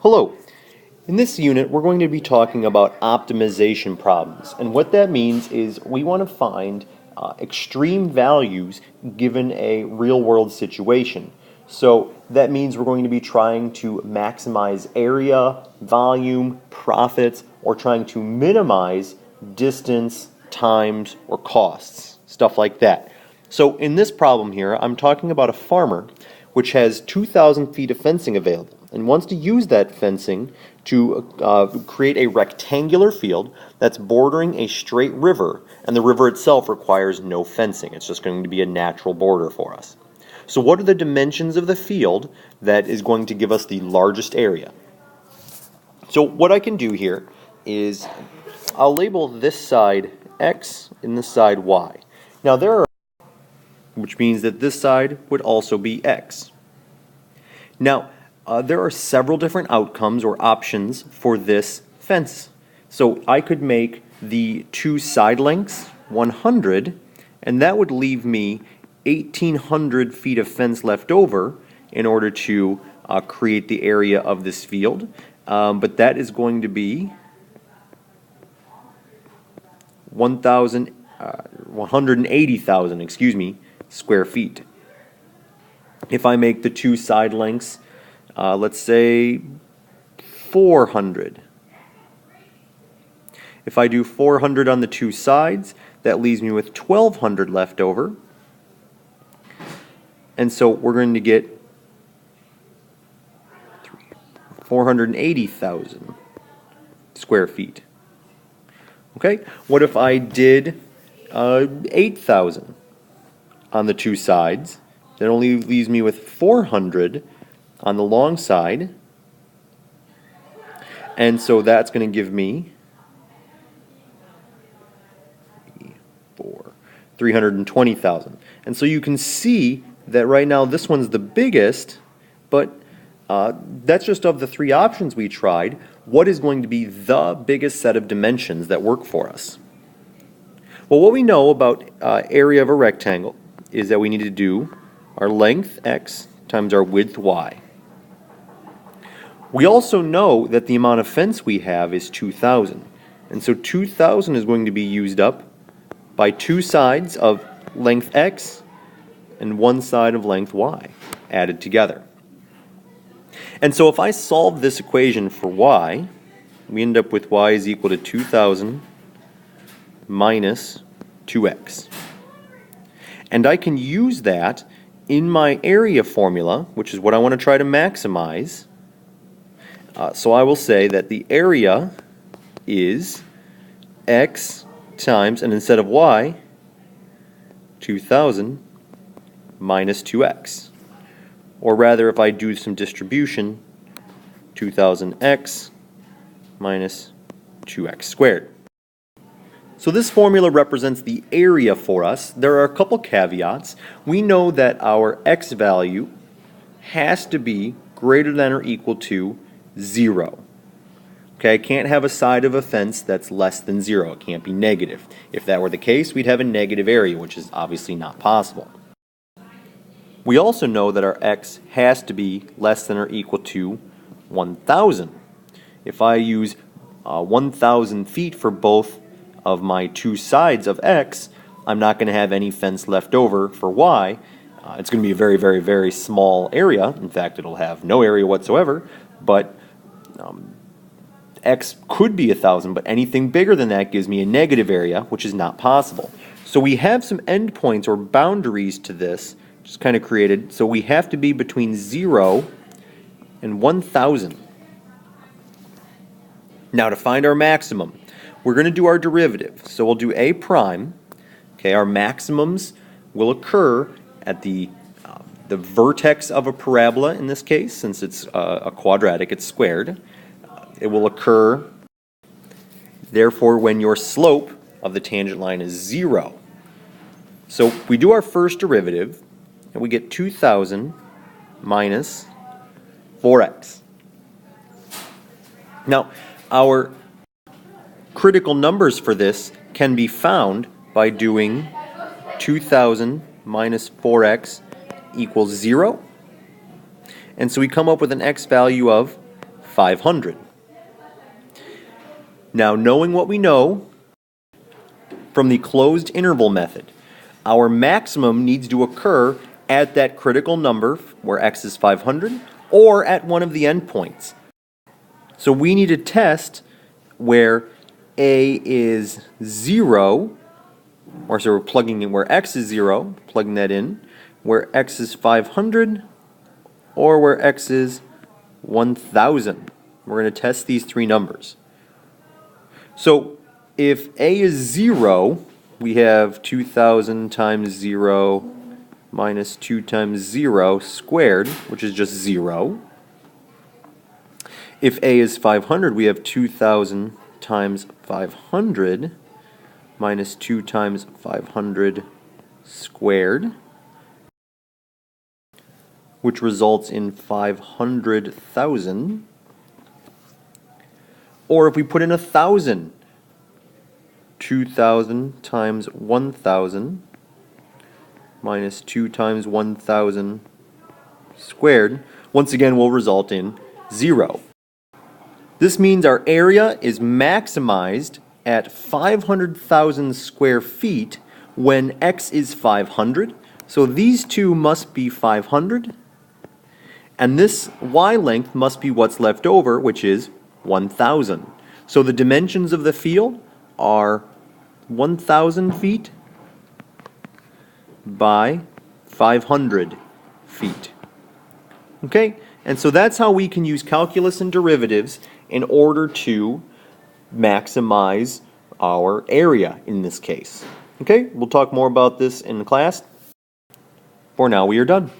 Hello. In this unit, we're going to be talking about optimization problems. And what that means is we want to find extreme values given a real-world situation. So that means we're going to be trying to maximize area, volume, profits, or trying to minimize distance, times, or costs, stuff like that. So in this problem here, I'm talking about a farmer which has 2,000 feet of fencing available and wants to use that fencing to create a rectangular field that's bordering a straight river, and the river itself requires no fencing. It's just going to be a natural border for us. So what are the dimensions of the field that is going to give us the largest area? So what I can do here is I'll label this side X and this side Y. Now which means that this side would also be X. Now, there are several different outcomes or options for this fence. So I could make the two side lengths 100, and that would leave me 1,800 feet of fence left over in order to create the area of this field. But that is going to be 180,000, square feet. If I make the two side lengths, let's say 400. If I do 400 on the two sides, that leaves me with 1,200 left over. And so we're going to get 480,000 square feet. Okay, what if I did 8,000 on the two sides? That only leaves me with 400 on the long side. And so that's going to give me 320,000. And so you can see that right now this one's the biggest, but that's just of the three options we tried. What is going to be the biggest set of dimensions that work for us? Well, what we know about area of a rectangle is that we need to do our length X times our width Y. We also know that the amount of fence we have is 2,000. And so 2,000 is going to be used up by two sides of length X and one side of length Y added together. And so if I solve this equation for Y, we end up with Y is equal to 2,000 minus 2X. And I can use that in my area formula, which is what I want to try to maximize. So I will say that the area is X times, and instead of Y, 2,000 minus 2X. Or rather, if I do some distribution, 2,000X minus 2X squared. So this formula represents the area for us. There are a couple caveats. We know that our X value has to be greater than or equal to 0. Okay, I can't have a side of a fence that's less than 0. It can't be negative. If that were the case, we'd have a negative area, which is obviously not possible. We also know that our X has to be less than or equal to 1,000. If I use 1,000 feet for both of my two sides of X, I'm not going to have any fence left over for Y. It's going to be a very, very, very small area. In fact, it'll have no area whatsoever, but X could be 1,000, but anything bigger than that gives me a negative area, which is not possible. So we have some endpoints or boundaries to this, just kind of created. So we have to be between 0 and 1,000. Now to find our maximum, we're going to do our derivative. So we'll do A prime. Okay, our maximums will occur at the vertex of a parabola in this case, since it's a quadratic, it's squared. It will occur, therefore, when your slope of the tangent line is 0. So we do our first derivative, and we get 2,000 minus 4x. Now, our critical numbers for this can be found by doing 2,000 minus 4x equals 0. And so we come up with an x value of 500. Now, knowing what we know from the closed interval method, our maximum needs to occur at that critical number where x is 500 or at one of the endpoints. So we need to test where a is 0, or so we're plugging in where x is 0, plugging that in, where x is 500, or where x is 1,000. We're going to test these three numbers. So if a is 0, we have 2,000 times 0 minus 2 times 0 squared, which is just 0. If a is 500, we have 2,000 times 500 minus 2 times 500 squared, which results in 500,000. Or if we put in 1,000, 2,000 times 1,000 minus 2 times 1,000 squared, once again will result in 0. This means our area is maximized at 500,000 square feet when x is 500. So these two must be 500. And this y length must be what's left over, which is 1,000. So the dimensions of the field are 1,000 feet by 500 feet. Okay? And so that's how we can use calculus and derivatives in order to maximize our area in this case. Okay? We'll talk more about this in class. For now, we are done.